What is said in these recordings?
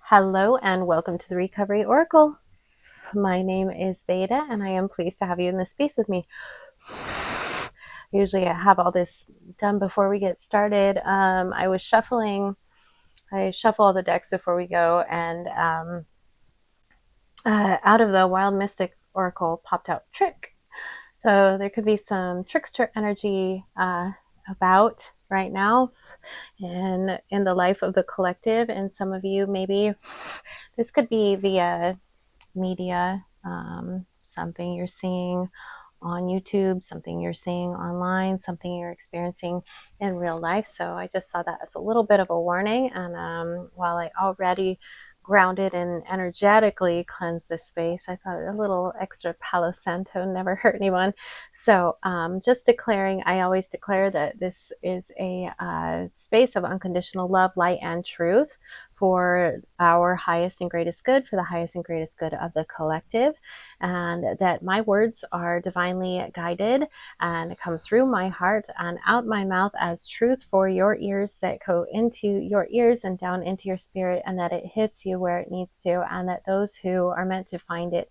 Hello and welcome to the Recovery Oracle. My name is Veda and I am pleased to have you in this space with me. Usually I have all this done before we get started. I was shuffling. I shuffle all the decks before we go, and out of the Wild Mystic Oracle popped out Trick. So there could be some trickster energy about right now in the life of the collective, and some of you maybe this could be via media, something you're seeing on YouTube, something you're seeing online, something you're experiencing in real life. So I just saw that as a little bit of a warning. And while I already grounded and energetically cleansed this space, I thought a little extra Palo Santo never hurt anyone. So just declaring, I always declare that this is a space of unconditional love, light, and truth for our highest and greatest good, for the highest and greatest good of the collective, and that my words are divinely guided and come through my heart and out my mouth as truth for your ears, that go into your ears and down into your spirit, and that it hits you where it needs to, and that those who are meant to find it.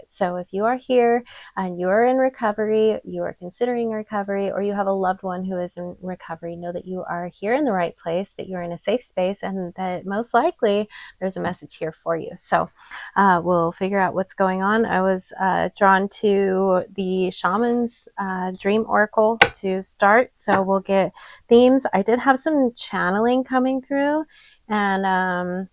So if you are here and you are in recovery, you are considering recovery, or you have a loved one who is in recovery, know that you are here in the right place, that you're in a safe space, and that most likely there's a message here for you. So we'll figure out what's going on. I was drawn to the Shaman's Dream Oracle to start, so we'll get themes. I did have some channeling coming through, and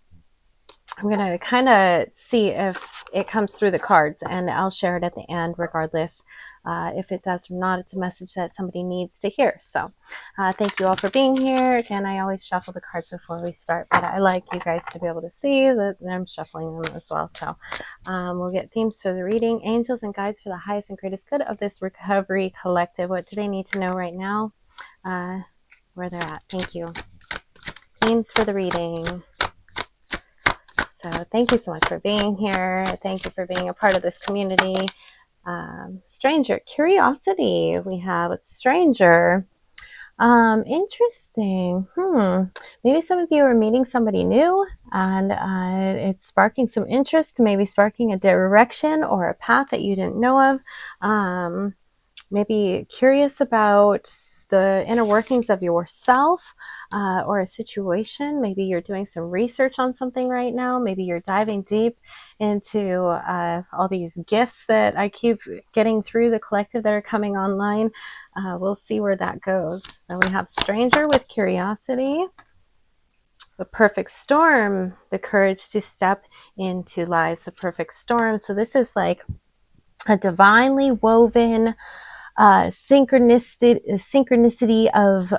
I'm going to kind of see if it comes through the cards, and I'll share it at the end regardless. If it does or not, it's a message that somebody needs to hear. So thank you all for being here. Again, I always shuffle the cards before we start, but I like you guys to be able to see that I'm shuffling them as well. So we'll get themes for the reading. Angels and guides for the highest and greatest good of this recovery collective. What do they need to know right now? Where they're at. Thank you. Themes for the reading. So thank you so much for being here. Thank you for being a part of this community. Stranger, curiosity. We have a stranger. Interesting. Maybe some of you are meeting somebody new, and it's sparking some interest, maybe sparking a direction or a path that you didn't know of. Maybe curious about the inner workings of yourself. Or a situation. Maybe you're doing some research on something right now. Maybe you're diving deep into all these gifts that I keep getting through the collective that are coming online. We'll see where that goes. Then we have stranger with curiosity. The perfect storm, the courage to step into life, the perfect storm. So this is like a divinely woven synchronicity of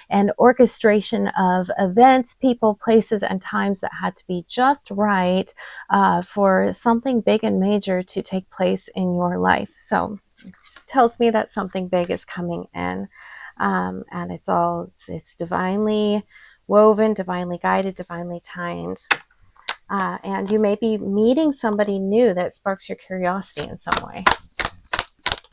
and orchestration of events, people, places, and times that had to be just right for something big and major to take place in your life. So it tells me that something big is coming in, and it's divinely woven, divinely guided, divinely timed. And you may be meeting somebody new that sparks your curiosity in some way.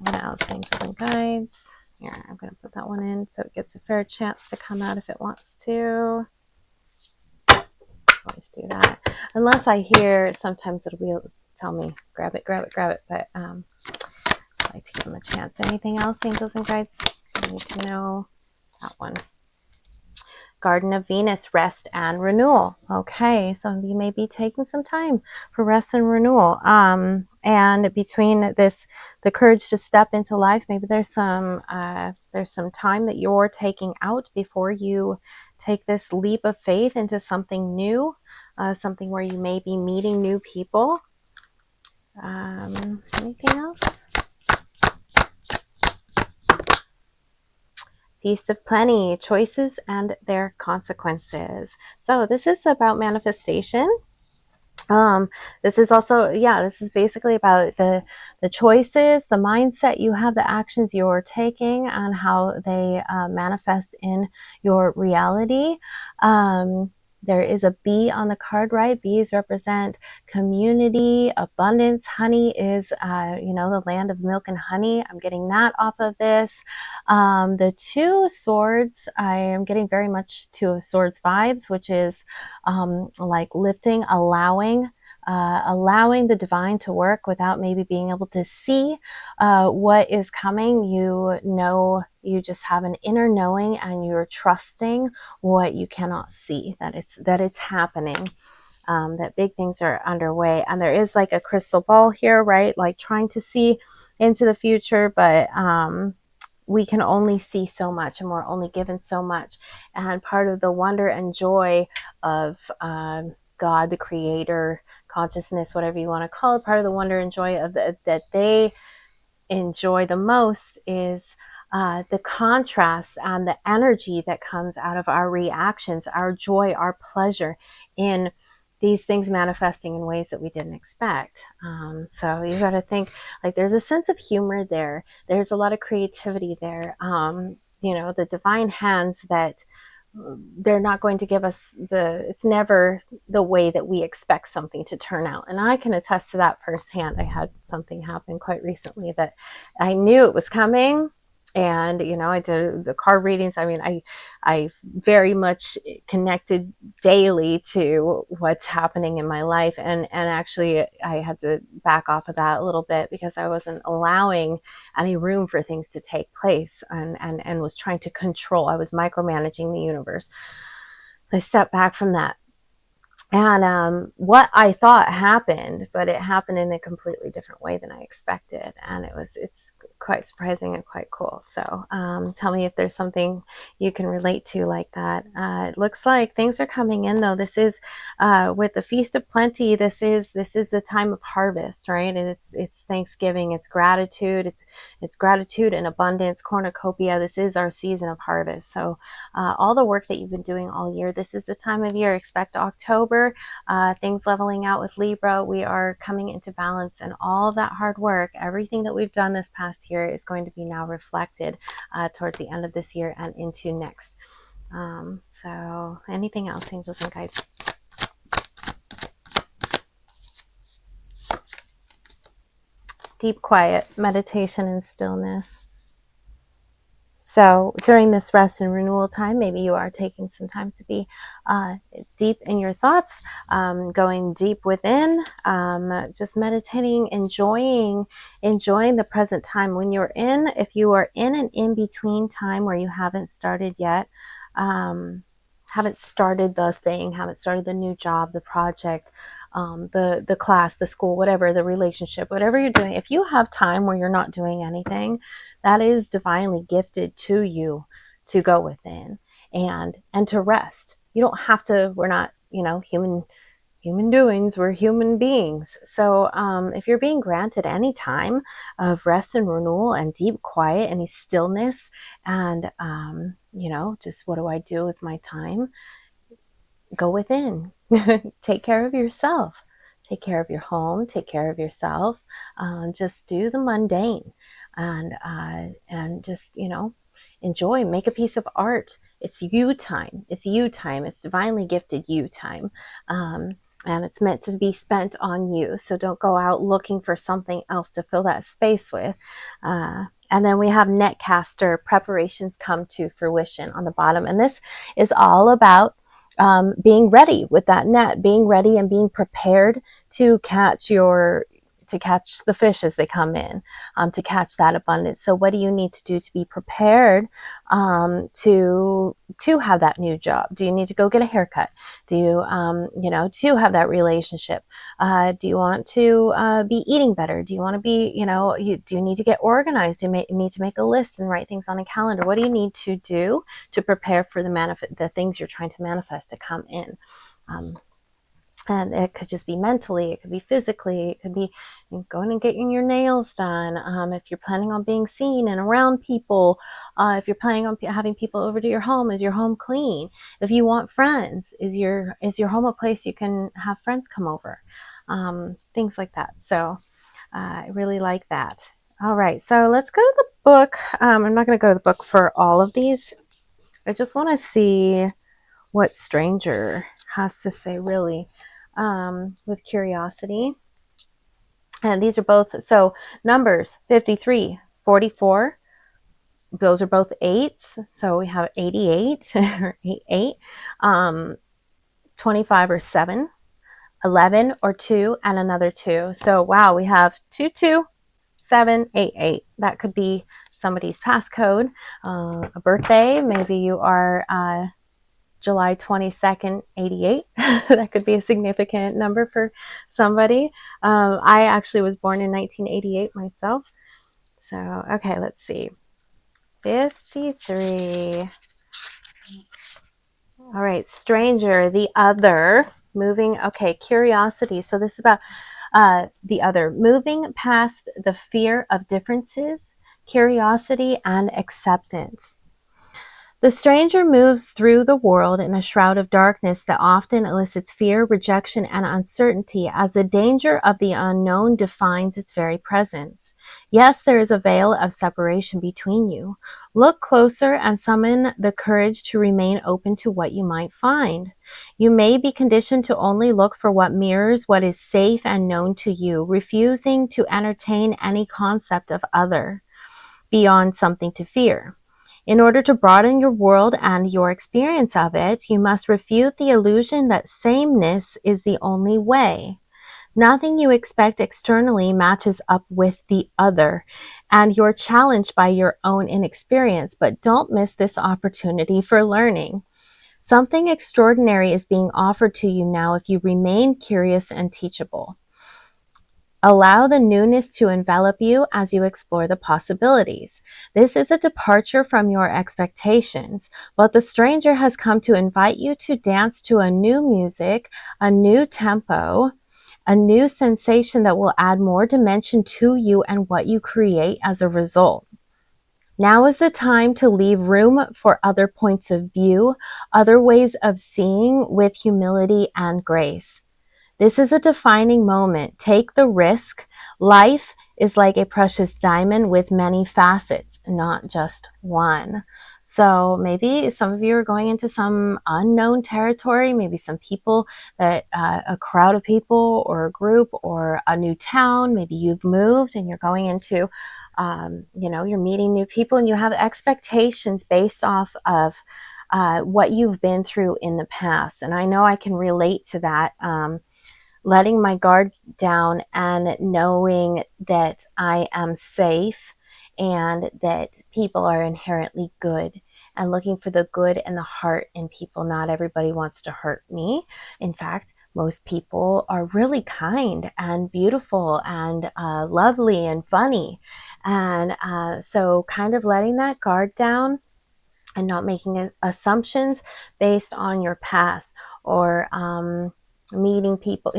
What else? Angels and guides. Here, I'm going to put that one in so it gets a fair chance to come out if it wants to. Always do that. Unless I hear, sometimes it'll tell me, grab it. But I like to give them a chance. Anything else, angels and guides? I need to know that one. Garden of Venus, rest and renewal. Okay, some of you may be taking some time for rest and renewal. And between this, the courage to step into life, maybe there's some time that you're taking out before you take this leap of faith into something new, something where you may be meeting new people. Anything else? Feast of Plenty, choices and their consequences. So this is about manifestation. This is also, this is basically about the choices, the mindset you have, the actions you're taking, and how they manifest in your reality. There is a bee on the card, right? Bees represent community, abundance. Honey is, the land of milk and honey. I'm getting that off of this. The Two Swords, I am getting very much Two of Swords vibes, which is like lifting, allowing the divine to work without maybe being able to see what is coming. You just have an inner knowing, and you're trusting what you cannot see, that it's happening. That big things are underway, and there is like a crystal ball here, right? Like trying to see into the future, but we can only see so much, and we're only given so much. And part of the wonder and joy of God, the creator, consciousness, whatever you want to call it, part of the wonder and joy of that they enjoy the most is the contrast and the energy that comes out of our reactions, our joy, our pleasure in these things manifesting in ways that we didn't expect. So you got to think, like, there's a sense of humor there. There's a lot of creativity there. The divine hands that they're not going to give us it's never the way that we expect something to turn out. And I can attest to that firsthand. I had something happen quite recently that I knew it was coming. And, I did the card readings. I mean, I very much connected daily to what's happening in my life. And actually, I had to back off of that a little bit because I wasn't allowing any room for things to take place, and was trying to control. I was micromanaging the universe. I stepped back from that. And what I thought happened, but it happened in a completely different way than I expected. And it's quite surprising and quite cool. So tell me if there's something you can relate to like that. It looks like things are coming in, though. This is with the Feast of Plenty. This is the time of harvest, right? And it's Thanksgiving. It's gratitude. It's gratitude and abundance, cornucopia. This is our season of harvest. So all the work that you've been doing all year, this is the time of year. Expect October. Things leveling out with Libra. We are coming into balance, and all that hard work, everything that we've done this past year, is going to be now reflected towards the end of this year and into next. So anything else, angels and guides? Deep quiet, meditation, and stillness. So during this rest and renewal time, maybe you are taking some time to be deep in your thoughts, going deep within, just meditating, enjoying the present time. If you are in an in-between time where you haven't started yet, haven't started the thing, haven't started the new job, the project, the class, the school, whatever, the relationship, whatever you're doing, if you have time where you're not doing anything, that is divinely gifted to you to go within and to rest. You don't have to, we're not, human doings, we're human beings. So if you're being granted any time of rest and renewal and deep quiet, any stillness, and just what do I do with my time? Go within. Take care of yourself. Take care of your home. Take care of yourself. Just do the mundane, and just enjoy. Make a piece of art. It's you time. It's you time. It's divinely gifted you time. And it's meant to be spent on you. So don't go out looking for something else to fill that space with. And then we have Netcaster, preparations come to fruition on the bottom. And this is all about being ready with that net, being ready and being prepared to catch the fish as they come in, to catch that abundance. So what do you need to do to be prepared to have that new job? Do you need to go get a haircut? Do you, to have that relationship? Do you want to be eating better? Do you want to be, do you need to get organized? Do you need to make a list and write things on a calendar? What do you need to do to prepare for the things you're trying to manifest to come in? And it could just be mentally, it could be physically, it could be going and getting your nails done. If you're planning on being seen and around people, if you're planning on having people over to your home, is your home clean? If you want friends, is your home a place you can have friends come over? Things like that. So I really like that. All right, so let's go to the book. I'm not going to go to the book for all of these. I just want to see what stranger has to say, really, with curiosity. And these are both, so numbers 53, 44, those are both eights. So we have 88 or 88, 25 or 7, 11 or 2, and another 2. So wow, we have 22788. That could be somebody's passcode, a birthday. Maybe you are July 22nd, 88. That could be a significant number for somebody. I actually was born in 1988 myself. So, okay, let's see. 53. All right, stranger, the other, moving. Okay, curiosity. So this is about the other, moving past the fear of differences, curiosity, and acceptance. The stranger moves through the world in a shroud of darkness that often elicits fear, rejection, and uncertainty as the danger of the unknown defines its very presence. Yes, there is a veil of separation between you. Look closer and summon the courage to remain open to what you might find. You may be conditioned to only look for what mirrors what is safe and known to you, refusing to entertain any concept of other beyond something to fear. In order to broaden your world and your experience of it, you must refute the illusion that sameness is the only way. Nothing you expect externally matches up with the other, and you're challenged by your own inexperience, but don't miss this opportunity for learning. Something extraordinary is being offered to you now if you remain curious and teachable. Allow the newness to envelop you as you explore the possibilities. This is a departure from your expectations, but the stranger has come to invite you to dance to a new music, a new tempo, a new sensation that will add more dimension to you and what you create as a result. Now is the time to leave room for other points of view, other ways of seeing with humility and grace. This is a defining moment. Take the risk. Life is like a precious diamond with many facets, not just one. So maybe some of you are going into some unknown territory, maybe some people that a crowd of people or a group or a new town. Maybe you've moved and you're going into, you're meeting new people and you have expectations based off of what you've been through in the past. And I know I can relate to that. Letting my guard down and knowing that I am safe and that people are inherently good and looking for the good and the heart in people. Not everybody wants to hurt me. In fact, most people are really kind and beautiful and lovely and funny. And so kind of letting that guard down and not making assumptions based on your past or meeting people.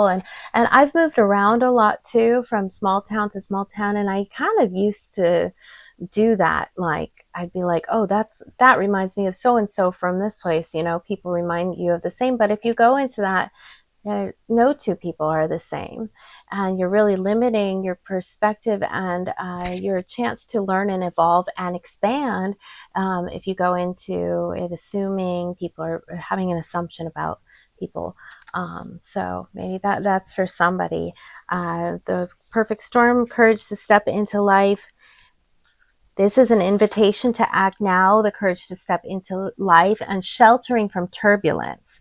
And I've moved around a lot too, from small town to small town, and I kind of used to do that. Like I'd be like, oh, that reminds me of so and so from this place. People remind you of the same, but if you go into that, no two people are the same, and you're really limiting your perspective and your chance to learn and evolve and expand if you go into it assuming people are having an assumption about people. So maybe that's for somebody. The perfect storm, courage to step into life. This is an invitation to act now, the courage to step into life, and sheltering from turbulence.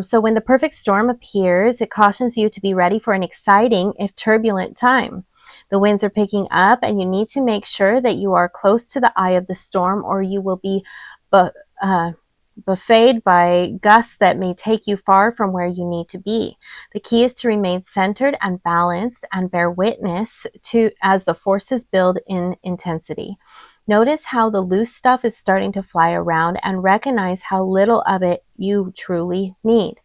So when the perfect storm appears, it cautions you to be ready for an exciting, if turbulent, time. The winds are picking up, and you need to make sure that you are close to the eye of the storm, or you will be buffeted by gusts that may take you far from where you need to be. The key is to remain centered and balanced and bear witness to as the forces build in intensity. Notice how the loose stuff is starting to fly around and recognize how little of it you truly need.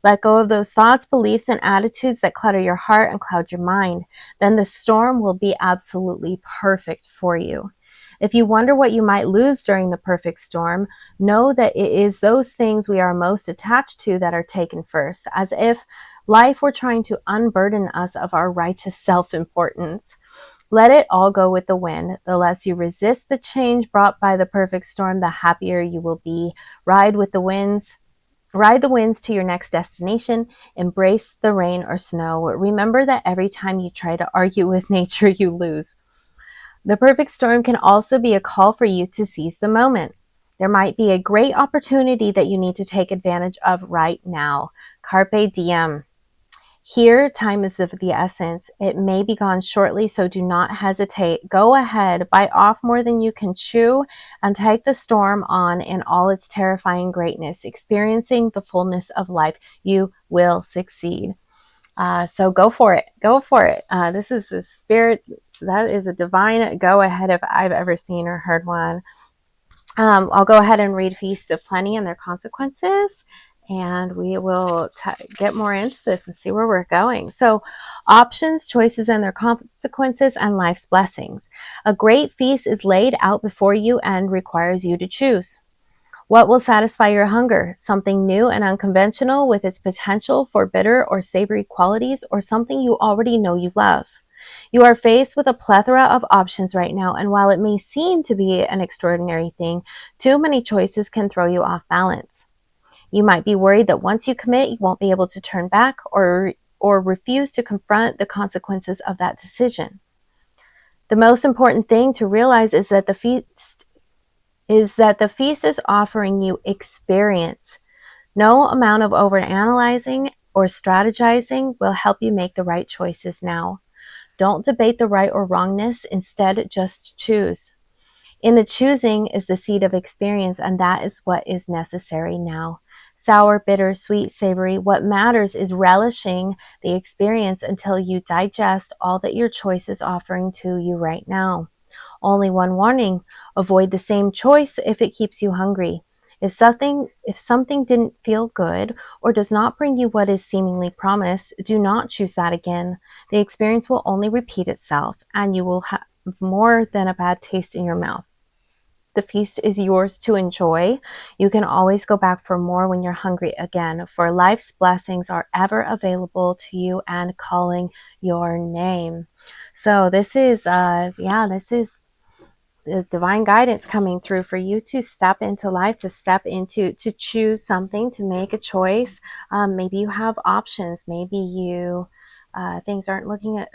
Let go of those thoughts, beliefs, and attitudes that clutter your heart and cloud your mind. Then the storm will be absolutely perfect for you. If you wonder what you might lose during the perfect storm, know that it is those things we are most attached to that are taken first, as if life were trying to unburden us of our righteous self-importance. Let it all go with the wind. The less you resist the change brought by the perfect storm, the happier you will be. Ride with the winds. Ride the winds to your next destination. Embrace the rain or snow. Remember that every time you try to argue with nature, you lose. The perfect storm can also be a call for you to seize the moment. There might be a great opportunity that you need to take advantage of right now. Carpe diem. Here, time is of the essence. It may be gone shortly, so do not hesitate. Go ahead, bite off more than you can chew, and take the storm on in all its terrifying greatness. Experiencing the fullness of life, you will succeed. So go for it. Go for it. This is a spirit, that is a divine go ahead if I've ever seen or heard one. I'll go ahead and read Feasts of Plenty and their consequences, and we will get more into this and see where we're going. So, options, choices, and their consequences, and life's blessings. A great feast is laid out before you and requires you to choose. What will satisfy your hunger? Something new and unconventional with its potential for bitter or savory qualities, or something you already know you love? You are faced with a plethora of options right now, and while it may seem to be an extraordinary thing, too many choices can throw you off balance. You might be worried that once you commit, you won't be able to turn back or refuse to confront the consequences of that decision. The most important thing to realize is that the feast is offering you experience. No amount of overanalyzing or strategizing will help you make the right choices now. Don't debate the right or wrongness. Instead, just choose. In the choosing is the seed of experience, and that is what is necessary now. Sour, bitter, sweet, savory, what matters is relishing the experience until you digest all that your choice is offering to you right now. Only one warning: avoid the same choice if it keeps you hungry. If something didn't feel good or does not bring you what is seemingly promised, do not choose that again. The experience will only repeat itself, and you will have more than a bad taste in your mouth. The feast is yours to enjoy. You can always go back for more when you're hungry again, for life's blessings are ever available to you and calling your name. So this is the divine guidance coming through for you to step into life, to choose something, to make a choice. Maybe you have options. Maybe things aren't looking at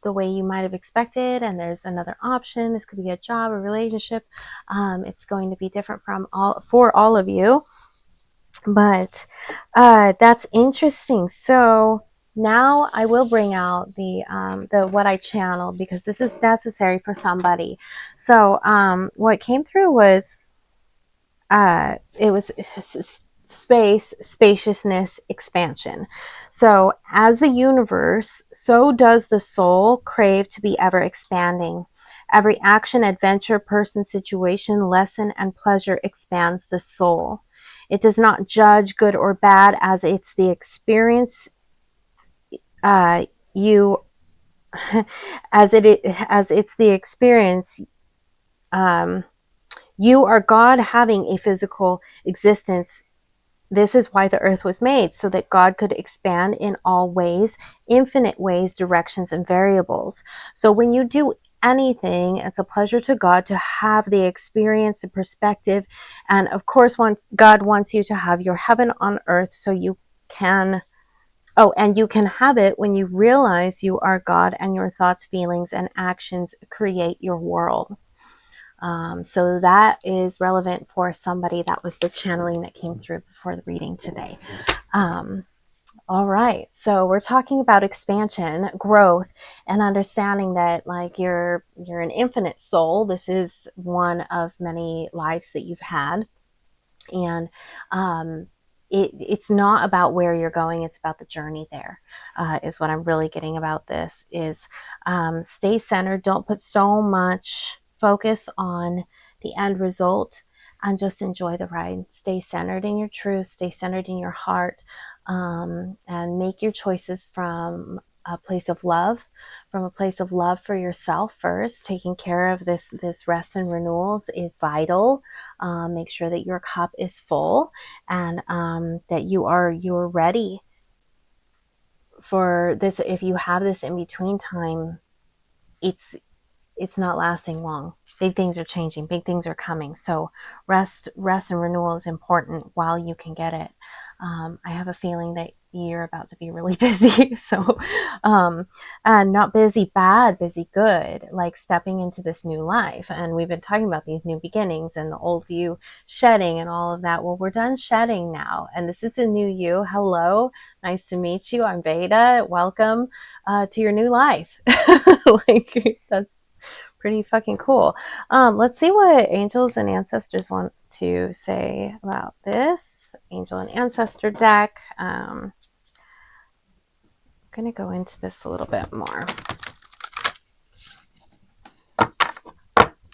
the way you might have expected, and there's another option. This could be a job, a relationship. It's going to be different for all of you, but that's interesting. So now I will bring out the what I channeled, because this is necessary for somebody. So what came through was it was spaciousness, expansion. So as the universe, so does the soul crave to be ever expanding. Every action, adventure, person, situation, lesson, and pleasure expands the soul. It does not judge good or bad, as it's the experience you as it's the experience. You are God having a physical existence. This is why the earth was made, so that God could expand in all ways, infinite ways, directions, and variables. So when you do anything, it's a pleasure to God to have the experience, the perspective, and of course, God wants you to have your heaven on earth, so you can. Oh, and you can have it when you realize you are God, and your thoughts, feelings, and actions create your world. So that is relevant for somebody. That was the channeling that came through before the reading today. All right, so we're talking about expansion, growth, and understanding that, like, you're an infinite soul. This is one of many lives that you've had, and it's not about where you're going, it's about the journey there. Is what I'm really getting about this is stay centered. Don't put so much focus on the end result, and just enjoy the ride. Stay centered in your truth, stay centered in your heart, and make your choices from a place of love, for yourself first. Taking care of this rest and renewals is vital. Make sure that your cup is full, and that you're ready for this. If you have this in between time, it's not lasting long. Big things are changing, big things are coming. So rest and renewal is important while you can get it. I have a feeling that you're about to be really busy. So, and not busy bad, busy good, like stepping into this new life. And we've been talking about these new beginnings and the old you shedding and all of that. Well, we're done shedding now. And this is the new you. Hello. Nice to meet you. I'm Veda. Welcome to your new life. Like, that's pretty fucking cool. Let's see what angels and ancestors want to say about this. Angel and ancestor deck. I'm going to go into this a little bit more.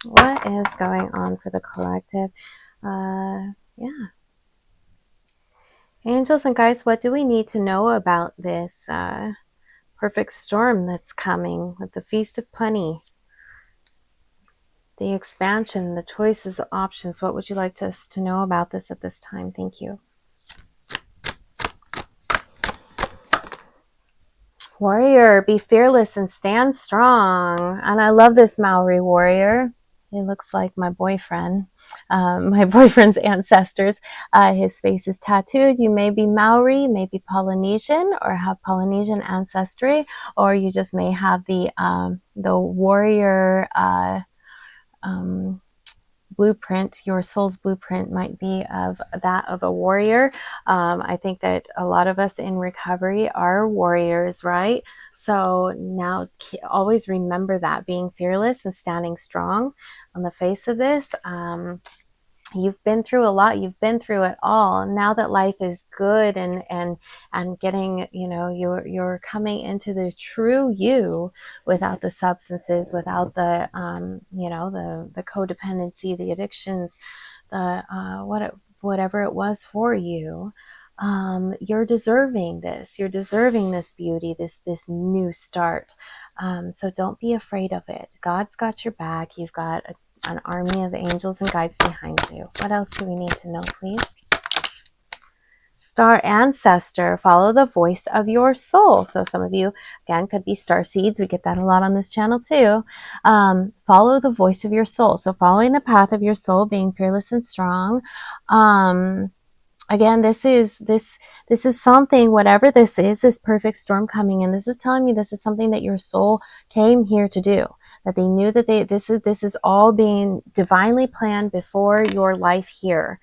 What is going on for the collective? Yeah. Angels and guides, what do we need to know about this perfect storm that's coming with the Feast of Punny? The expansion, the choices, the options. What would you like us to know about this at this time? Thank you. Warrior, be fearless and stand strong. And I love this Maori warrior. He looks like my boyfriend, my boyfriend's ancestors. His face is tattooed. You may be Maori, maybe Polynesian, or have Polynesian ancestry, or you just may have the warrior blueprint. Your soul's blueprint might be of that of a warrior. I think that a lot of us in recovery are warriors, right? So now always remember that, being fearless and standing strong on the face of this. You've been through a lot. You've been through it all. Now that life is good and getting, you're coming into the true you without the substances, without the, the codependency, the addictions, the whatever it was for you. You're deserving this. You're deserving this beauty, this new start. So don't be afraid of it. God's got your back. You've got an army of angels and guides behind you. What else do we need to know, please? Star ancestor, follow the voice of your soul. So some of you, again, could be star seeds. We get that a lot on this channel too. Follow the voice of your soul. So following the path of your soul, being fearless and strong. Again, this is something, whatever this is, this perfect storm coming in. This is telling me this is something that your soul came here to do. That they knew that this is all being divinely planned before your life here.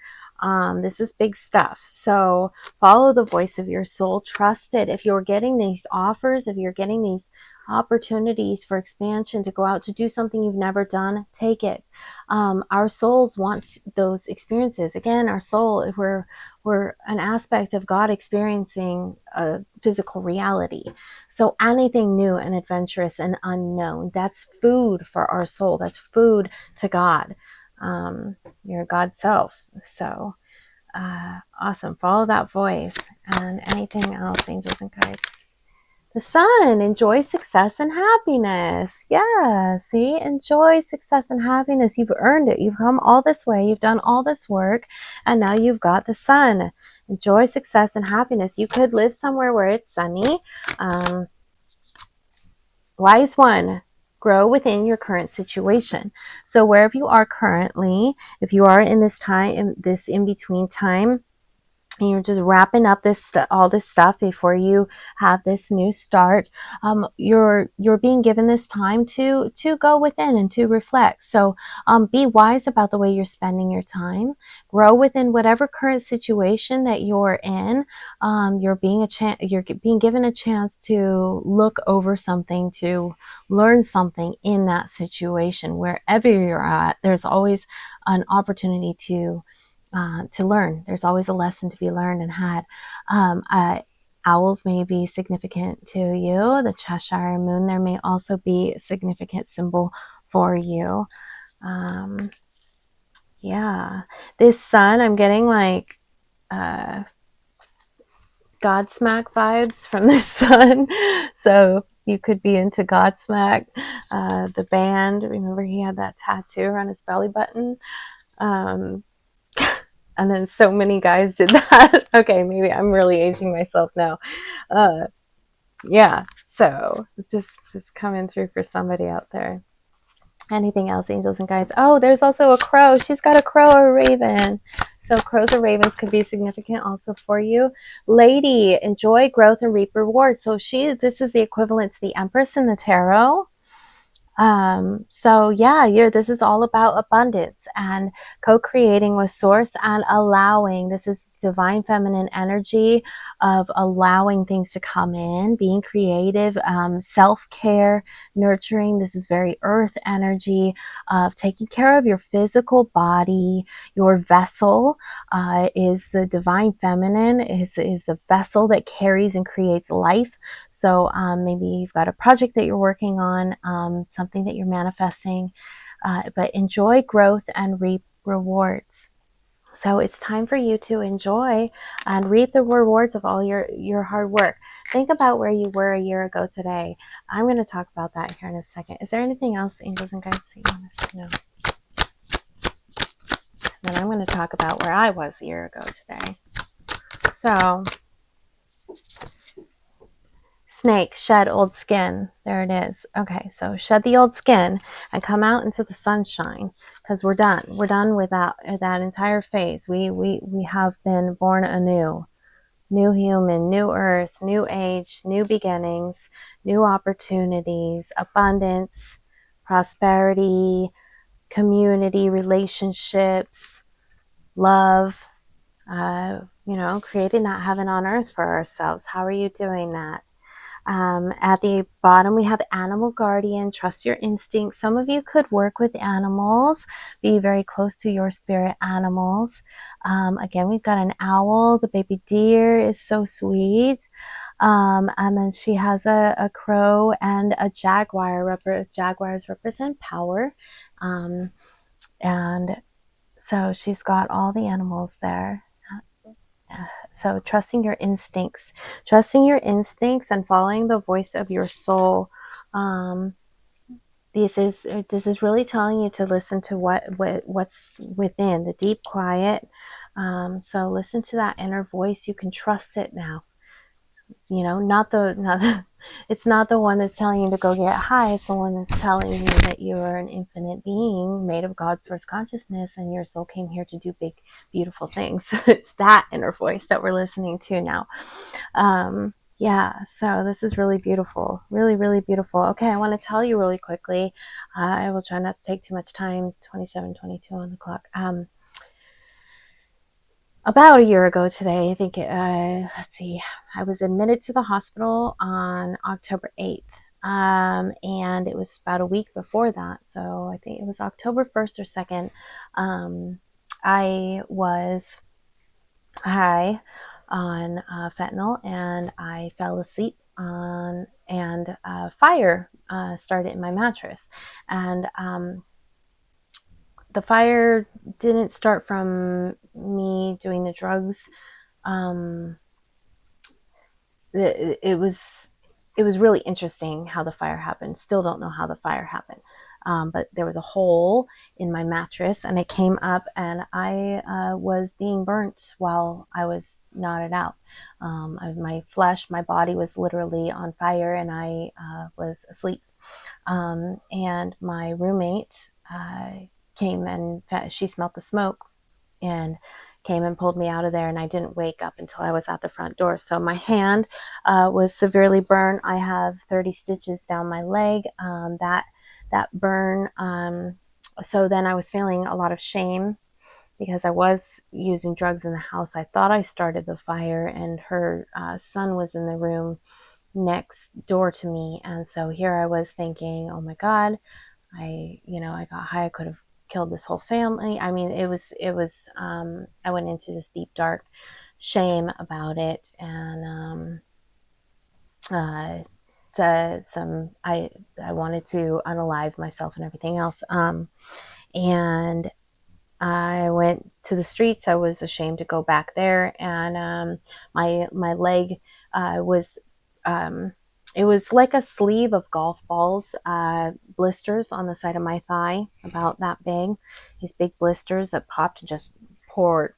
This is big stuff. So follow the voice of your soul. Trust it. If you're getting these offers, if you're getting these opportunities for expansion to go out to do something you've never done, take it. Our souls want those experiences. Again, our soul, if we're an aspect of God experiencing a physical reality. So anything new and adventurous and unknown, that's food for our soul. That's food to God. Your God self. So awesome. Follow that voice. And anything else, angels and guides? The sun, enjoy success and happiness. Yeah, see, enjoy success and happiness. You've earned it. You've come all this way. You've done all this work. And now you've got the sun. Enjoy success and happiness. You could live somewhere where it's sunny. Wise one, grow within your current situation. So wherever you are currently, if you are in this time, this in-between time, and you're just wrapping up all this stuff before you have this new start, you're being given this time to go within and to reflect. So be wise about the way you're spending your time. Grow within whatever current situation that you're in. You're being given a chance to look over something, to learn something in that situation. Wherever you're at, there's always an opportunity to learn. There's always a lesson to be learned and had. Owls may be significant to you. The Cheshire Moon, there may also be a significant symbol for you. Yeah, this sun, I'm getting like Godsmack vibes from this sun. So you could be into Godsmack, the band. Remember, he had that tattoo around his belly button. And then so many guys did that. Okay, maybe I'm really aging myself now. Yeah, so just coming through for somebody out there. Anything else, angels and guides? Oh, there's also a crow. She's got a crow or a raven. So crows or ravens could be significant also for you. Lady, enjoy growth and reap rewards. So this is the equivalent to the Empress in the tarot. So yeah, this is all about abundance and co-creating with source and allowing. This is divine feminine energy of allowing things to come in, being creative, self-care, nurturing. This is very earth energy of taking care of your physical body. Your vessel is the divine feminine, is the vessel that carries and creates life. So maybe you've got a project that you're working on, something that you're manifesting, but enjoy growth and reap rewards. So it's time for you to enjoy and reap the rewards of all your hard work. Think about where you were a year ago today. I'm going to talk about that here in a second. Is there anything else, angels and guides, that you want us to know? Then I'm going to talk about where I was a year ago today. So, snake, shed old skin. There it is. Okay, so shed the old skin and come out into the sunshine, because we're done. We're done with that entire phase. We have been born anew. New human, new earth, new age, new beginnings, new opportunities, abundance, prosperity, community, relationships, love, creating that heaven on earth for ourselves. How are you doing that? At the bottom, we have animal guardian, trust your instincts. Some of you could work with animals, be very close to your spirit animals. Again, we've got an owl. The baby deer is so sweet. And then she has a crow and a jaguar. Jaguars represent power. And so she's got all the animals there. So trusting your instincts and following the voice of your soul. This is really telling you to listen to what's within the deep quiet. So listen to that inner voice. You can trust it now. It's not the one that's telling you to go get high. It's the one that's telling you that you are an infinite being made of God's source consciousness, and your soul came here to do big, beautiful things. It's that inner voice that we're listening to now. Yeah, so this is really beautiful, really, really beautiful. Okay, I want to tell you really quickly. I will try not to take too much time. 27:22 on the clock. About a year ago today, I think, let's see, I was admitted to the hospital on October 8th. And it was about a week before that. So I think it was October 1st or 2nd. I was high on fentanyl, and I fell asleep and fire started in my mattress. And the fire didn't start from me doing the drugs. It was really interesting how the fire happened. Still don't know how the fire happened. But there was a hole in my mattress, and it came up, and I was being burnt while I was nodded out. My flesh, my body was literally on fire, and I was asleep. And my roommate came, and she smelled the smoke and came and pulled me out of there, and I didn't wake up until I was at the front door. So my hand was severely burned. I have 30 stitches down my leg. That burn. So then I was feeling a lot of shame because I was using drugs in the house. I thought I started the fire, and her son was in the room next door to me. And so here I was thinking, oh my God, I got high. I could have killed this whole family. I mean, it was, I went into this deep, dark shame about it. And, I wanted to unalive myself and everything else. And I went to the streets. I was ashamed to go back there. And, my leg, was, it was like a sleeve of golf balls, blisters on the side of my thigh, about that big. These big blisters that popped and just poured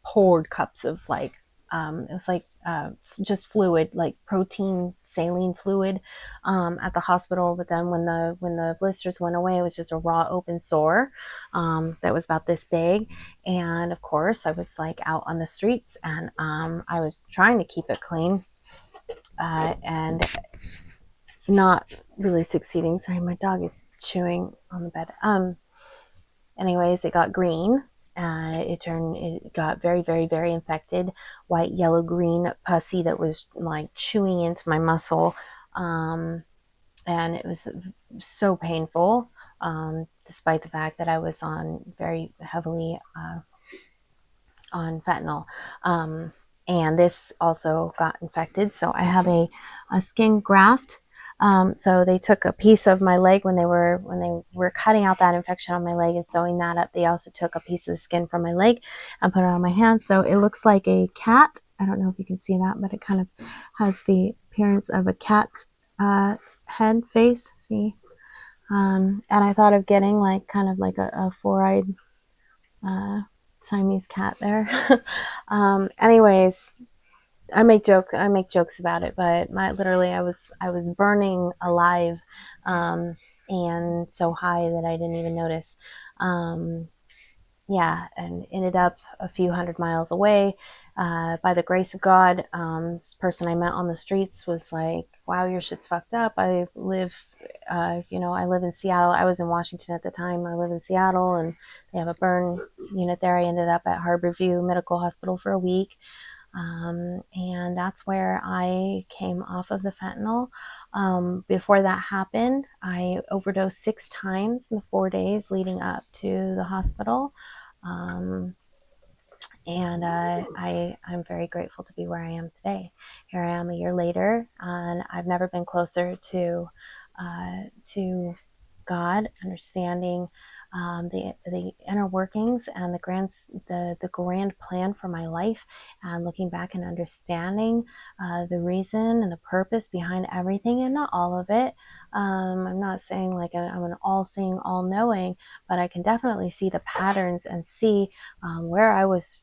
cups of, like, it was like just fluid, like protein saline fluid, at the hospital. But then when the blisters went away, it was just a raw open sore that was about this big. And of course, I was like out on the streets, and I was trying to keep it clean, and not really succeeding. Sorry, my dog is chewing on the bed. Anyways, it got green. It got very, very, very infected, white, yellow, green pussy that was like chewing into my muscle. And it was so painful, despite the fact that I was on very heavily on fentanyl. And this also got infected. So I have a skin graft. So they took a piece of my leg when they were cutting out that infection on my leg and sewing that up. They also took a piece of the skin from my leg and put it on my hand. So it looks like a cat. I don't know if you can see that, but it kind of has the appearance of a cat's head face. See? And I thought of getting like kind of like a four-eyed Siamese cat there. Anyways, I make jokes about it, but literally I was burning alive, and so high that I didn't even notice. Yeah, and ended up a few hundred miles away. By the grace of God, this person I met on the streets was like, "Wow, your shit's fucked up. I live in Seattle. I was in Washington at the time. I live in Seattle, and they have a burn unit there. I ended up at Harborview Medical Hospital for a week." And that's where I came off of the fentanyl. Before that happened, I overdosed 6 times in the 4 days leading up to the hospital. Um, and I'm very grateful to be where I am today. Here I am a year later, and I've never been closer to God, understanding the inner workings and the grand plan for my life, and looking back and understanding the reason and the purpose behind everything, and not all of it. I'm not saying like I'm an all-seeing, all-knowing, but I can definitely see the patterns and see where I was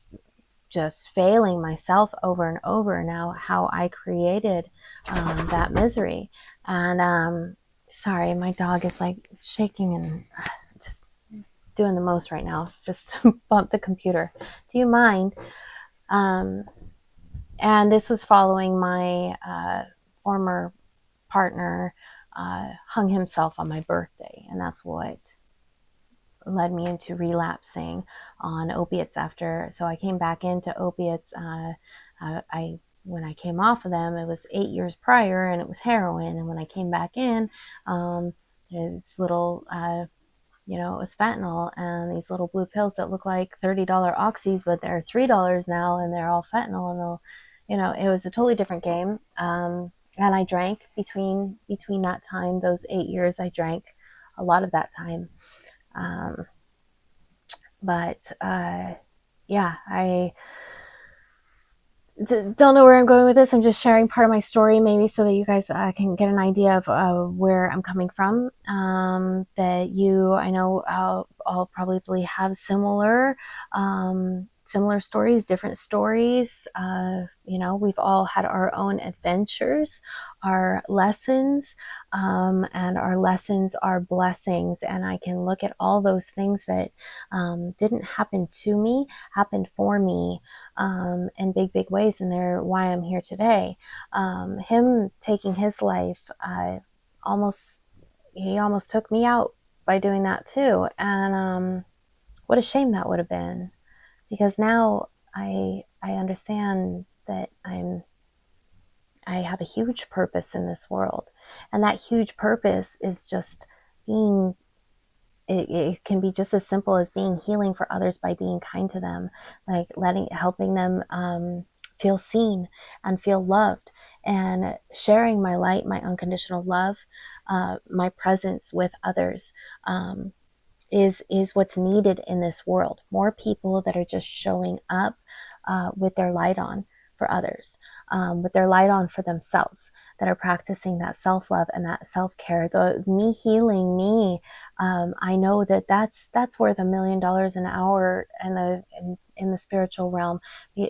just failing myself over and over, now how I created that misery. And sorry, my dog is like shaking and just doing the most right now. Just bumped the computer. Do you mind? Um, and this was following my former partner hung himself on my birthday, and that's what led me into relapsing on opiates after. So I came back into opiates. When I came off of them, it was 8 years prior, and it was heroin. And when I came back in, it's little, it was fentanyl, and these little blue pills that look like $30 oxys, but they're $3 now, and they're all fentanyl. And it was a totally different game. And I drank between that time, those 8 years. I drank a lot of that time. But yeah, I don't know where I'm going with this. I'm just sharing part of my story, maybe so that you guys can get an idea of where I'm coming from. That I know I'll probably have similar stories, different stories. We've all had our own adventures, our lessons, and our lessons are blessings. And I can look at all those things that didn't happen to me, happened for me, in big, big ways. And they're why I'm here today. Him taking his life, he almost took me out by doing that too. And what a shame that would have been, because now I understand that I have a huge purpose in this world, and that huge purpose is just being. It can be just as simple as being healing for others by being kind to them, like helping them feel seen and feel loved, and sharing my light, my unconditional love, my presence with others. Is what's needed in this world. More people that are just showing up with their light on for others, with their light on for themselves. that are practicing that self-love and that self-care. The me healing me, I know that that's worth $1 million an hour in the spiritual realm.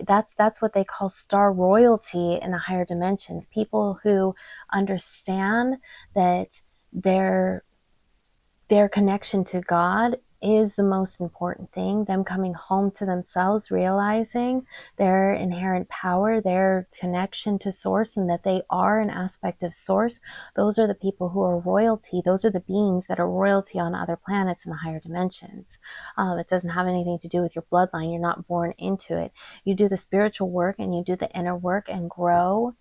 That's what they call star royalty in the higher dimensions. People who understand that their connection to God is the most important thing. Them coming home to themselves, realizing their inherent power, their connection to source, and that they are an aspect of source. Those are the people who are royalty. Those are the beings that are royalty on other planets in the higher dimensions. It doesn't have anything to do with your bloodline. You're not born into it. You do the spiritual work and you do the inner work and grow,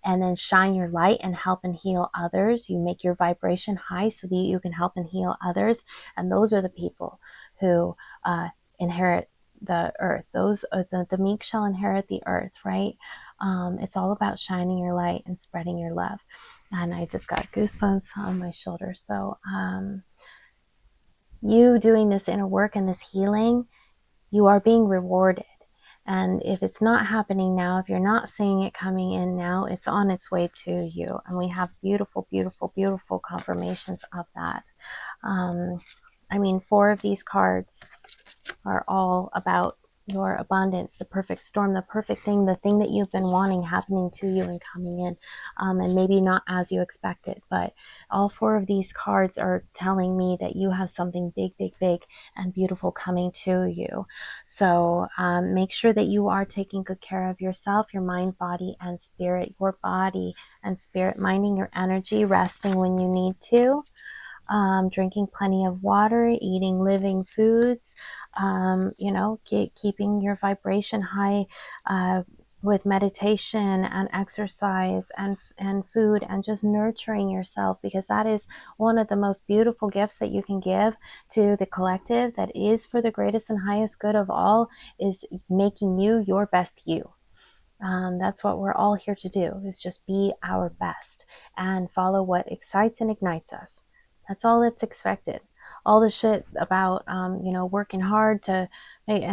and then shine your light and help and heal others. You make your vibration high so that you can help and heal others. And those are the people who inherit the earth. Those are the meek shall inherit the earth, right? It's all about shining your light and spreading your love. And I just got goosebumps on my shoulder. So you doing this inner work and this healing, you are being rewarded. And if it's not happening now, if you're not seeing it coming in now, it's on its way to you. And we have beautiful, beautiful, beautiful confirmations of that. I mean, 4 of these cards are all about your abundance, the perfect storm, the perfect thing, the thing that you've been wanting happening to you and coming in, and maybe not as you expected, but all 4 of these cards are telling me that you have something big, big, big and beautiful coming to you. So make sure that you are taking good care of yourself, your mind, body, and spirit, your body and spirit, minding your energy, resting when you need to. Drinking plenty of water, eating living foods, keeping your vibration high with meditation and exercise and food, and just nurturing yourself, because that is one of the most beautiful gifts that you can give to the collective, that is for the greatest and highest good of all, is making you your best you. That's what we're all here to do, is just be our best and follow what excites and ignites us. That's all that's expected. All the shit about, working hard to make,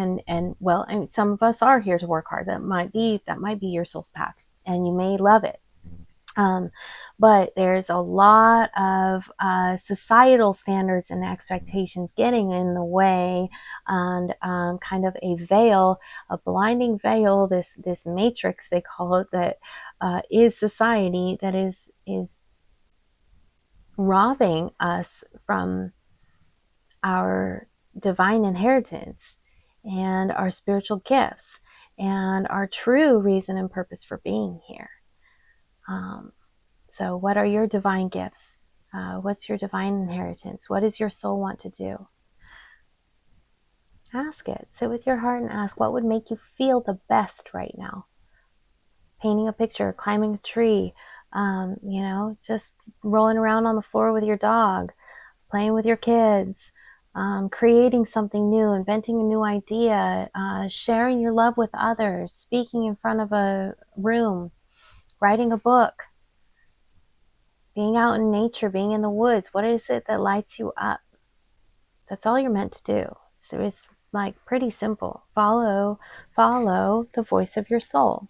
well, I mean, some of us are here to work hard. That might be your soul's path, and you may love it. But there's a lot of societal standards and expectations getting in the way, and kind of a veil, a blinding veil, this matrix they call it, that is society, that is robbing us from our divine inheritance and our spiritual gifts and our true reason and purpose for being here. So what are your divine gifts? What's your divine inheritance? What does your soul want to do? Ask it. Sit with your heart and ask, what would make you feel the best right now? Painting a picture, climbing a tree, just rolling around on the floor with your dog, playing with your kids, creating something new, inventing a new idea, sharing your love with others, speaking in front of a room, writing a book, being out in nature, being in the woods. What is it that lights you up? That's all you're meant to do. So it's like pretty simple. Follow the voice of your soul.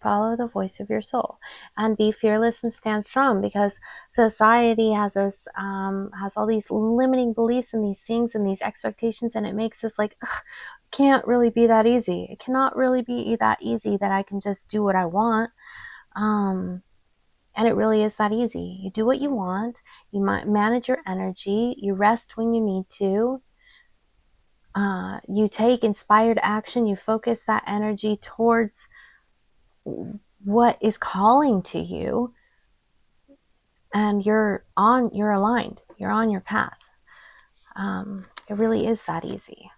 Follow the voice of your soul, and be fearless and stand strong, because society has us has all these limiting beliefs and these things and these expectations, and it makes us like, can't really be that easy. It cannot really be that easy that I can just do what I want. And it really is that easy. You do what you want. You might manage your energy. You rest when you need to. You take inspired action. You focus that energy towards what is calling to you, and you're aligned. You're on your path. It really is that easy.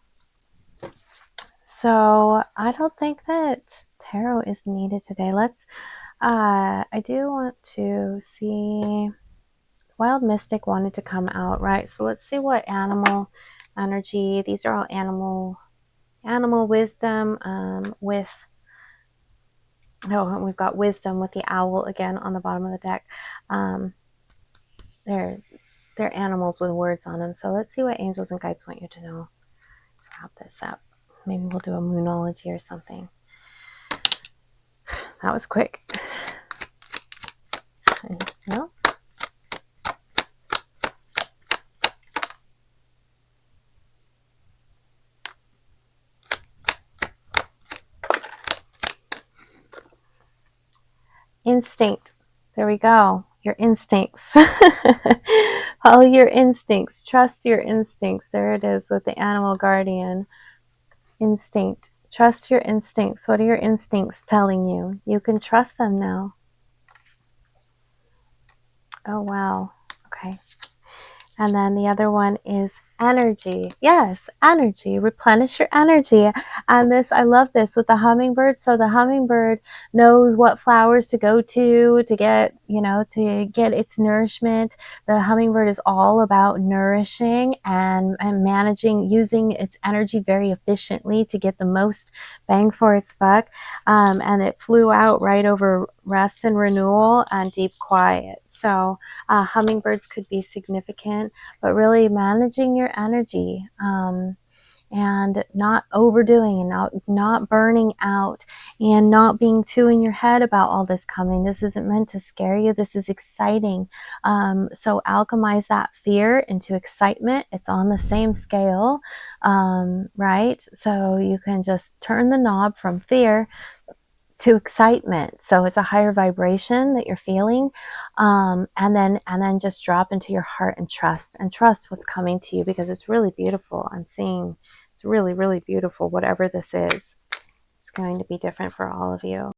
So I don't think that tarot is needed today. I do want to see, Wild Mystic wanted to come out, right? So let's see what animal energy. These are all animal wisdom, with, we've got wisdom with the owl again on the bottom of the deck. They're animals with words on them. So let's see what angels and guides want you to know. Wrap this up. Maybe we'll do a moonology or something. That was quick. instinct. There we go. Your instincts. Follow your instincts. Trust your instincts. There it is with the animal guardian. Instinct. Trust your instincts. What are your instincts telling you? You can trust them now. Oh, wow. Okay. And then the other one is energy. Yes, energy. Replenish your energy. And this, I love this with the hummingbird. So the hummingbird knows what flowers to go to get, to get its nourishment. The hummingbird is all about nourishing and managing, using its energy very efficiently to get the most bang for its buck. And it flew out right over rest and renewal and deep quiet. So hummingbirds could be significant, but really managing your energy and not overdoing and not burning out and not being too in your head about all this coming. This isn't meant to scare you. This is exciting. So alchemize that fear into excitement. It's on the same scale, right? So you can just turn the knob from fear to excitement. So it's a higher vibration that you're feeling, and then just drop into your heart and trust what's coming to you, because it's really beautiful. I'm seeing it's really, really beautiful. Whatever this is, it's going to be different for all of you.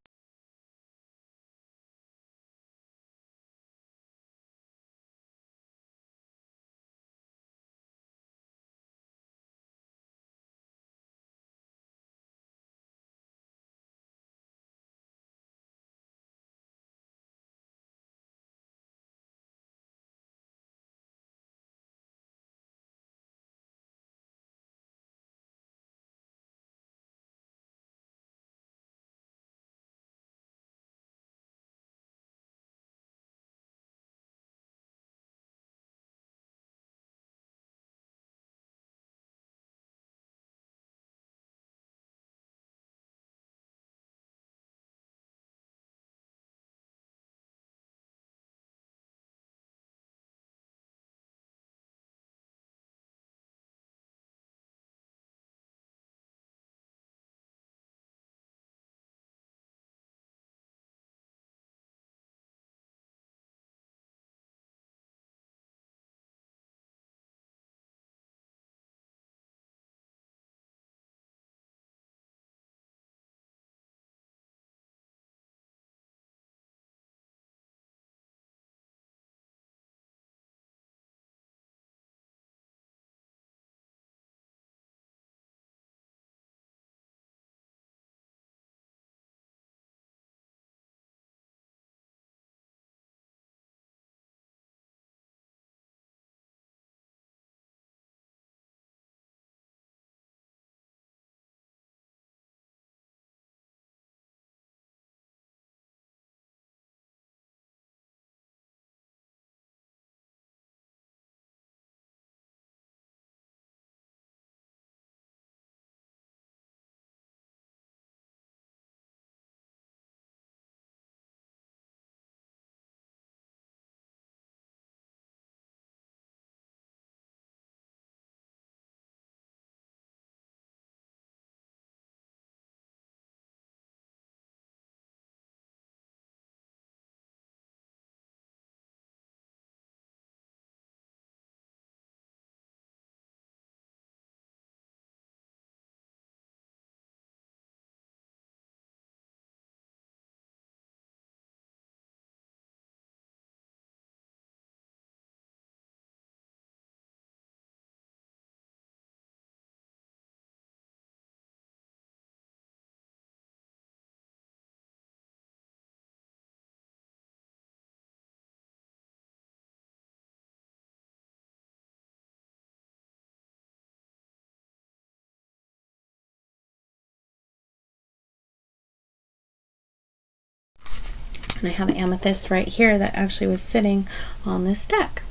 And I have amethyst right here that actually was sitting on this deck.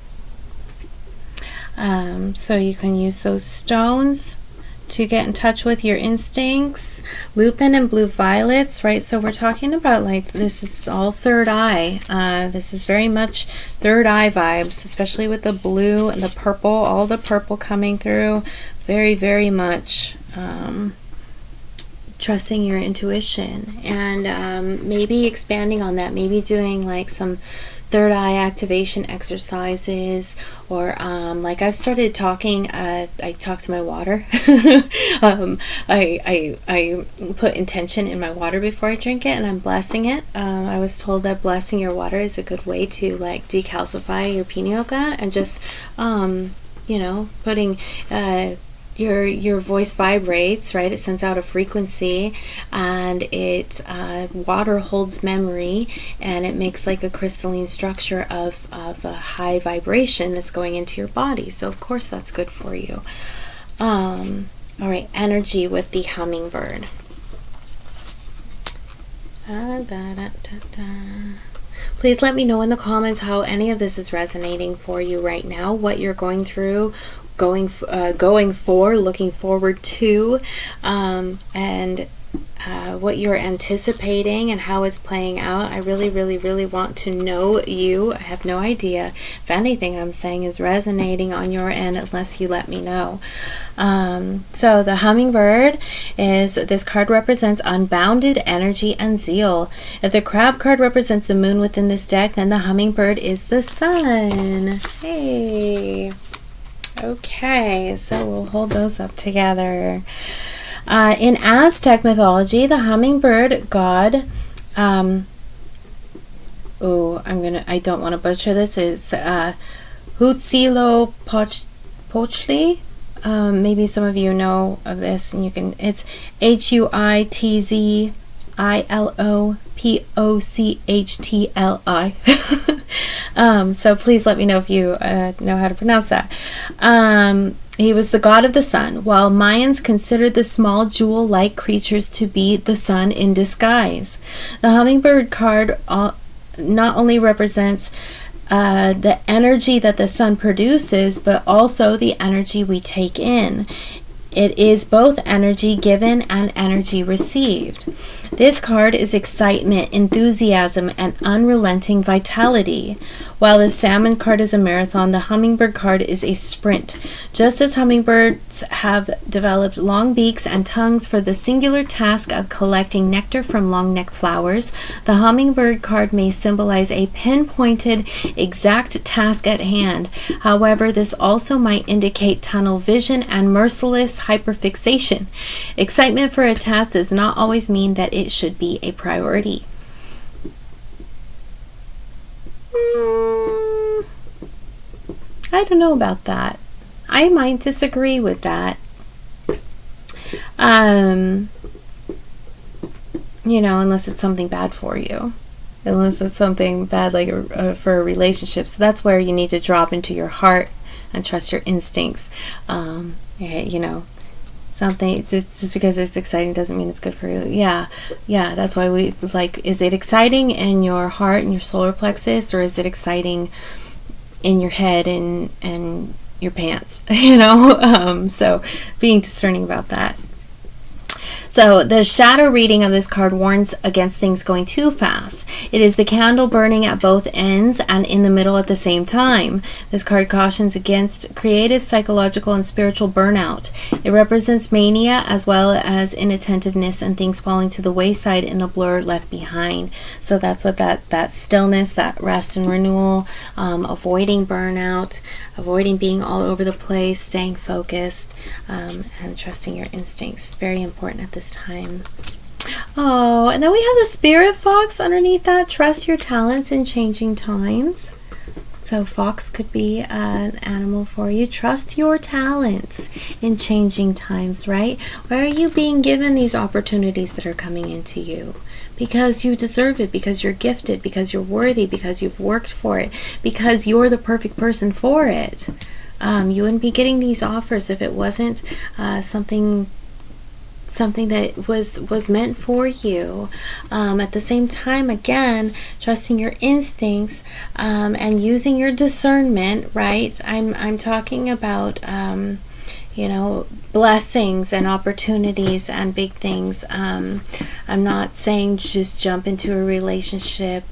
So you can use those stones to get in touch with your instincts. Lupin and blue violets, right? So we're talking about, like, this is all third eye. This is very much third eye vibes, especially with the blue and the purple, all the purple coming through. Very, very much trusting your intuition, and maybe expanding on that, maybe doing like some third eye activation exercises, or like I've started talking. I talk to my water. I put intention in my water before I drink it, and I'm blessing it. I was told that blessing your water is a good way to like decalcify your pineal gland, and just putting your voice vibrates, right? It sends out a frequency, and it water holds memory, and it makes like a crystalline structure of a high vibration that's going into your body. So of course that's good for you. All right, energy with the hummingbird. Please let me know in the comments how any of this is resonating for you right now, what you're going through, looking forward to, and what you're anticipating and how it's playing out. I really, really, really want to know you. I have no idea if anything I'm saying is resonating on your end unless you let me know. So the hummingbird this card represents unbounded energy and zeal. If the crab card represents the moon within this deck, then the hummingbird is the sun. Hey. Okay, so we'll hold those up together. In Aztec mythology, the hummingbird god, I don't want to butcher this, it's Huitzilopochtli. Maybe some of you know of this, and it's Huitzilopochtli. So please let me know if you know how to pronounce that. He was the god of the sun, while Mayans considered the small jewel-like creatures to be the sun in disguise. The hummingbird card not only represents the energy that the sun produces, but also the energy we take in. It is both energy given and energy received. This card is excitement, enthusiasm, and unrelenting vitality. While the salmon card is a marathon, the hummingbird card is a sprint. Just as hummingbirds have developed long beaks and tongues for the singular task of collecting nectar from long-necked flowers, the hummingbird card may symbolize a pinpointed, exact task at hand. However, this also might indicate tunnel vision and merciless hyperfixation. Excitement for a task does not always mean that it should be a priority. I don't know about that. I might disagree with that. Unless it's something bad for you. Unless it's something bad like for a relationship. So that's where you need to drop into your heart and trust your instincts. Something just because it's exciting doesn't mean it's good for you. Yeah, that's why we like, is it exciting in your heart and your solar plexus, or is it exciting in your head and your pants? So being discerning about that. So the shadow reading of this card warns against things going too fast. It is the candle burning at both ends and in the middle at the same time. This card cautions against creative, psychological, and spiritual burnout. It represents mania as well as inattentiveness and things falling to the wayside in the blur left behind. So that's what that stillness, that rest and renewal, avoiding burnout, avoiding being all over the place, staying focused, and trusting your instincts. Very important at this time. Oh, and then we have the spirit fox underneath that. Trust your talents in changing times. So fox could be an animal for you. Trust your talents in changing times, right? Where are you being given these opportunities that are coming into you? Because you deserve it, because you're gifted, because you're worthy, because you've worked for it, because you're the perfect person for it. You wouldn't be getting these offers if it wasn't something that was meant for you. At the same time, again, trusting your instincts and using your discernment, right? I'm talking about blessings and opportunities and big things. I'm not saying just jump into a relationship.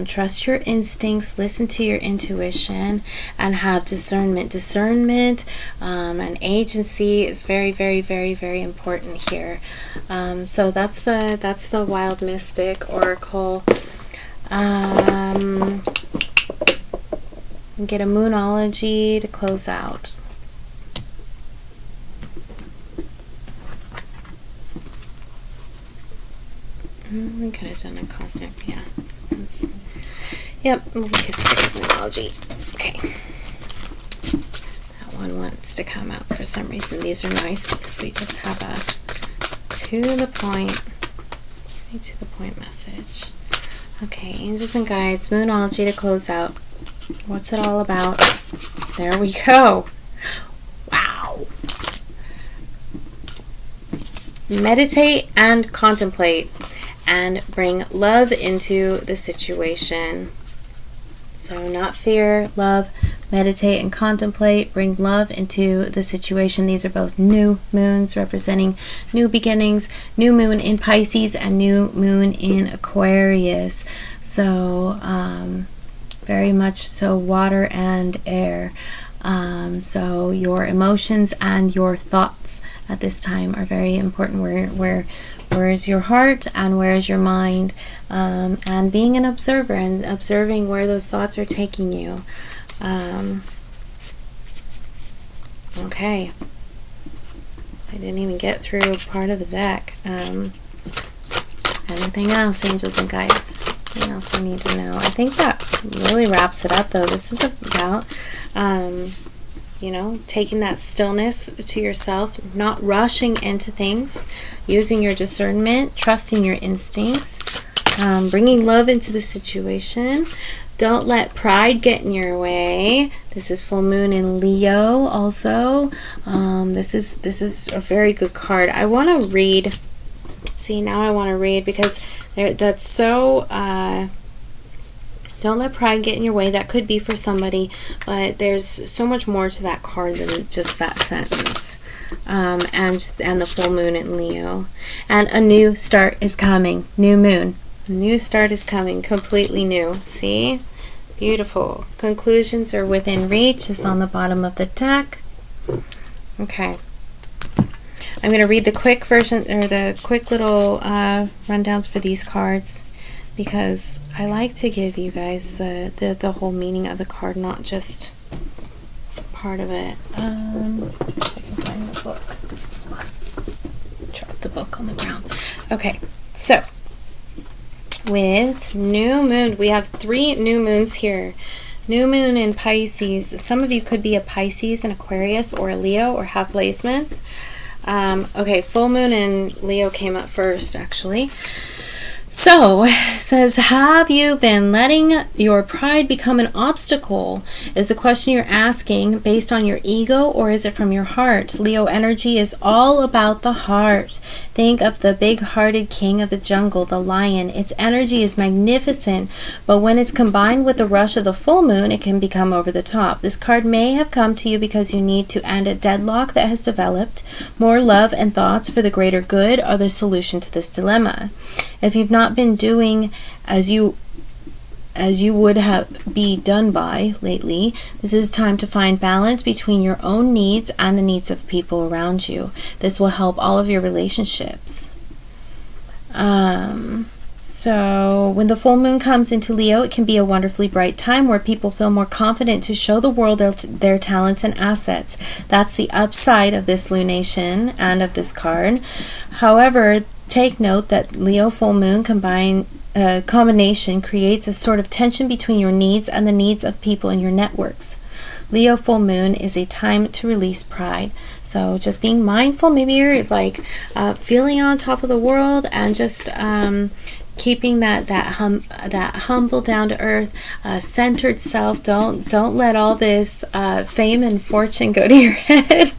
Trust your instincts, listen to your intuition, and have discernment. Discernment and agency is very, very, very, very important here. So that's the Wild Mystic Oracle. Get a Moonology to close out. We could have done a cosmic, yeah. Yep, we could stick with Moonology. Okay. That one wants to come out for some reason. These are nice because we just have a to the point message. Okay, angels and guides, Moonology to close out. What's it all about? There we go. Wow. Meditate and contemplate and bring love into the situation. So not fear, love, meditate and contemplate, bring love into the situation. These are both new moons representing new beginnings, new moon in Pisces and new moon in Aquarius. So very much so water and air. So your emotions and your thoughts at this time are very important. Where is your heart and where is your mind? And being an observer and observing where those thoughts are taking you. Okay. I didn't even get through part of the deck. Anything else, angels and guides? Anything else we need to know? I think that really wraps it up, though. This is about, taking that stillness to yourself, not rushing into things, using your discernment, trusting your instincts, bringing love into the situation. Don't let pride get in your way. This is full moon in Leo also. This is a very good card. I want to read. See, now I want to read because that's so... don't let pride get in your way. That could be for somebody, but there's so much more to that card than just that sentence. And the full moon in Leo. And a new start is coming. New moon. A new start is coming. Completely new. See? Beautiful. Conclusions are within reach. Is on the bottom of the deck. Okay. I'm going to read the quick version, or the quick little rundowns for these cards, because I like to give you guys the whole meaning of the card, not just part of it. Find the book. Drop the book on the ground. Okay, so with new moon, we have 3 new moons here. New moon in Pisces. Some of you could be a Pisces, an Aquarius, or a Leo, or have placements. Okay, full moon in Leo came up first, actually. So, it says, have you been letting your pride become an obstacle? Is the question you're asking based on your ego, or is it from your heart? Leo energy is all about the heart. Think of the big-hearted king of the jungle, the lion. Its energy is magnificent, but when it's combined with the rush of the full moon, it can become over the top. This card may have come to you because you need to end a deadlock that has developed. More love and thoughts for the greater good are the solution to this dilemma. If you've not been doing as you would be done by lately, this is time to find balance between your own needs and the needs of people around you. This will help all of your relationships. So when the full moon comes into Leo, it can be a wonderfully bright time where people feel more confident to show the world their talents and assets. That's the upside of this lunation and of this card. However, take note that Leo full moon combination creates a sort of tension between your needs and the needs of people in your networks. Leo full moon is a time to release pride. So just being mindful, maybe you're feeling on top of the world and just keeping that humble, down to earth, centered self. Don't let all this fame and fortune go to your head.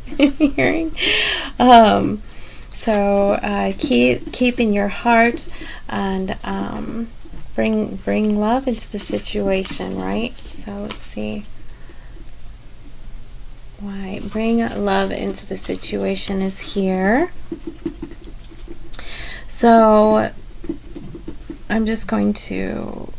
So keep in your heart and bring love into the situation, right? So let's see. Why? Bring love into the situation is here. So I'm just going to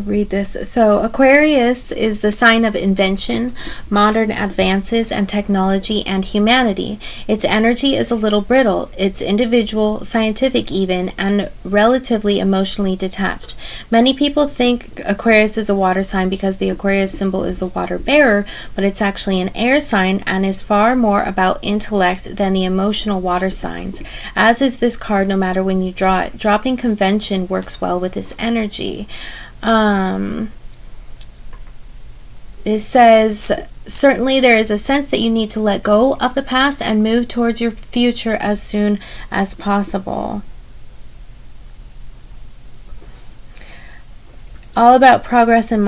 read this. So Aquarius is the sign of invention, modern advances, and technology and humanity. Its energy is a little brittle. It's individual, scientific even, and relatively emotionally detached. Many people think Aquarius is a water sign because the Aquarius symbol is the water bearer, but it's actually an air sign and is far more about intellect than the emotional water signs. As is this card, no matter when you draw it. Dropping convention works well with this energy. It says, certainly there is a sense that you need to let go of the past and move towards your future as soon as possible. All about progress and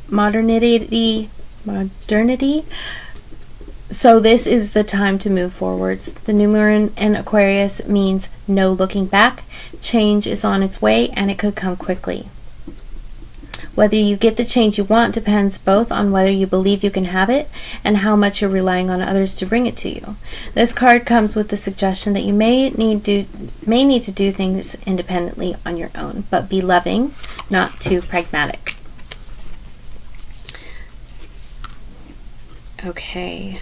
modernity. So this is the time to move forwards. The new moon in Aquarius means no looking back. Change is on its way, and it could come quickly. Whether you get the change you want depends both on whether you believe you can have it and how much you're relying on others to bring it to you. This card comes with the suggestion that you may need to do things independently on your own, but be loving, not too pragmatic. Okay.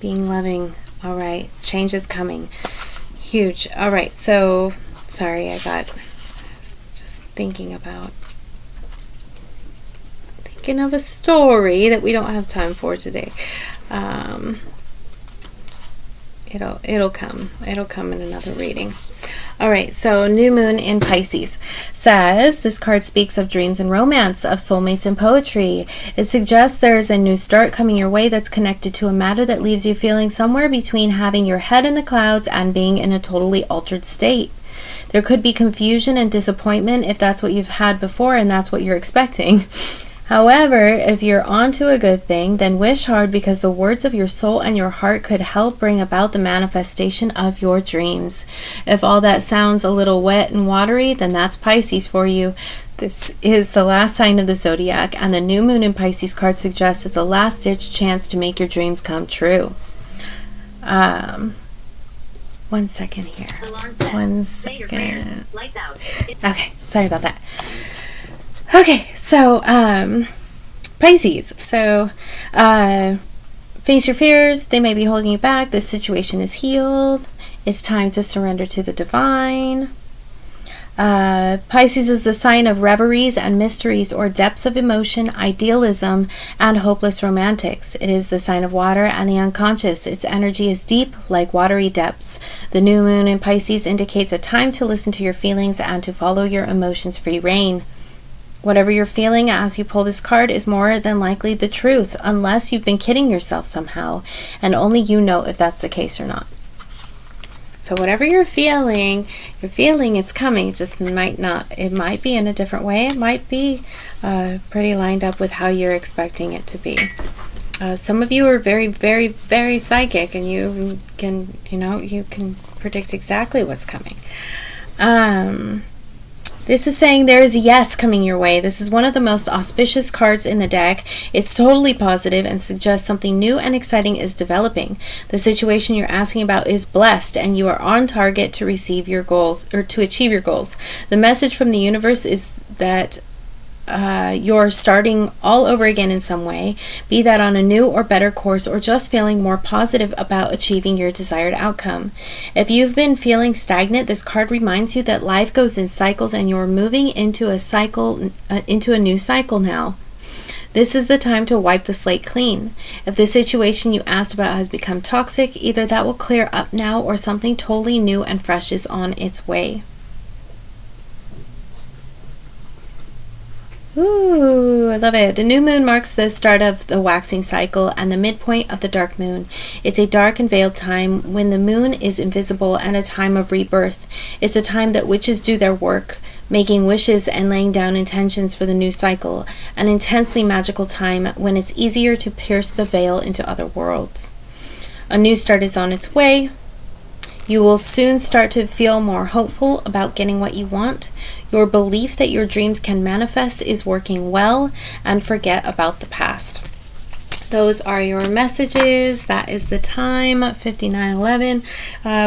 Being loving. All right. Change is coming. Huge. All right. So, sorry, I got just thinking of a story that we don't have time for today. It'll come in another reading. All right, so new moon in Pisces says this card speaks of dreams and romance, of soulmates and poetry. It suggests there is a new start coming your way that's connected to a matter that leaves you feeling somewhere between having your head in the clouds and being in a totally altered state. There could be confusion and disappointment if that's what you've had before and that's what you're expecting. However, if you're onto a good thing, then wish hard because the words of your soul and your heart could help bring about the manifestation of your dreams. If all that sounds a little wet and watery, then that's Pisces for you. This is the last sign of the zodiac, and the new moon in Pisces card suggests it's a last-ditch chance to make your dreams come true. 1 second here. 1 second. Okay, sorry about that. Okay, so Pisces. So face your fears. They may be holding you back. This situation is healed. It's time to surrender to the divine. Pisces is the sign of reveries and mysteries, or depths of emotion, idealism, and hopeless romantics. It is the sign of water and the unconscious. Its energy is deep, like watery depths. The new moon in Pisces indicates a time to listen to your feelings and to follow your emotions' free rein. Whatever you're feeling as you pull this card is more than likely the truth, unless you've been kidding yourself somehow, and only you know if that's the case or not. So whatever you're feeling it's coming. It just might not. It might be in a different way. It might be pretty lined up with how you're expecting it to be. Some of you are very, very, very psychic, and you can predict exactly what's coming. This is saying there is a yes coming your way. This is one of the most auspicious cards in the deck. It's totally positive and suggests something new and exciting is developing. The situation you're asking about is blessed, and you are on target to receive your goals, or to achieve your goals. The message from the universe is that you're starting all over again in some way, be that on a new or better course, or just feeling more positive about achieving your desired outcome. If you've been feeling stagnant, this card reminds you that life goes in cycles and you're moving into a new cycle now. This is the time to wipe the slate clean. If the situation you asked about has become toxic, either that will clear up now or something totally new and fresh is on its way. Ooh, I love it. The new moon marks the start of the waxing cycle and the midpoint of the dark moon. It's a dark and veiled time when the moon is invisible and a time of rebirth. It's a time that witches do their work, making wishes and laying down intentions for the new cycle. An intensely magical time when it's easier to pierce the veil into other worlds. A new start is on its way. You will soon start to feel more hopeful about getting what you want. Your belief that your dreams can manifest is working well, and forget about the past. Those are your messages. That is the time, 59:11.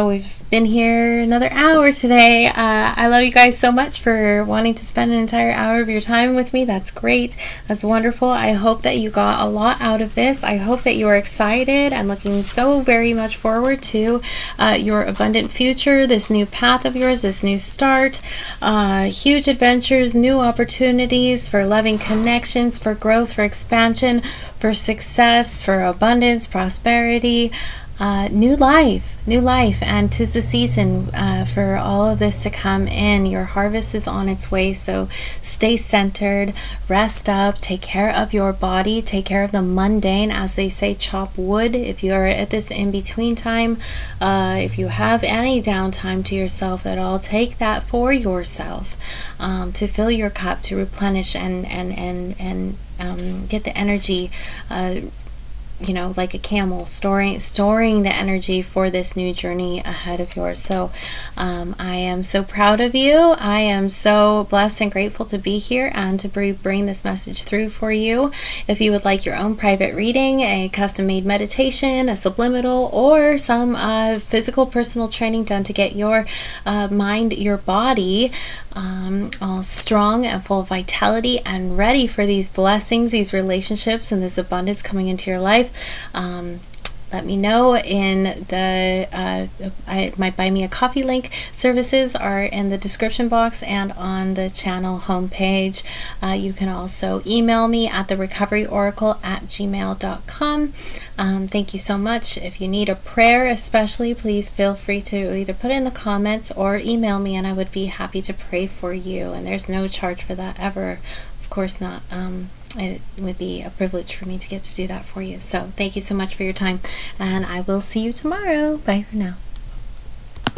We've been here another hour today. I love you guys so much for wanting to spend an entire hour of your time with me. That's great. That's wonderful. I hope that you got a lot out of this. I hope that you are excited and looking so very much forward to your abundant future, this new path of yours, this new start, huge adventures, new opportunities for loving connections, for growth, for expansion, for success, for abundance, prosperity. New life, and 'tis the season for all of this to come in. Your harvest is on its way, so stay centered, rest up, take care of your body, take care of the mundane, as they say, chop wood. If you are at this in-between time, if you have any downtime to yourself at all, take that for yourself, to fill your cup, to replenish and get the energy, like a camel, storing the energy for this new journey ahead of yours. So I am so proud of you. I am so blessed and grateful to be here and to bring this message through for you. If you would like your own private reading, a custom-made meditation, a subliminal, or some physical personal training done to get your mind, your body all strong and full of vitality and ready for these blessings, these relationships, and this abundance coming into your life, let me know. In the my Buy Me a Coffee link, services are in the description box and on the channel homepage. You can also email me at therecoveryoracle@gmail.com. Thank you so much. If you need a prayer especially, please feel free to either put it in the comments or email me, and I would be happy to pray for you. And there's no charge for that ever. Of course not. It would be a privilege for me to get to do that for you. So thank you so much for your time, and I will see you tomorrow. Bye for now.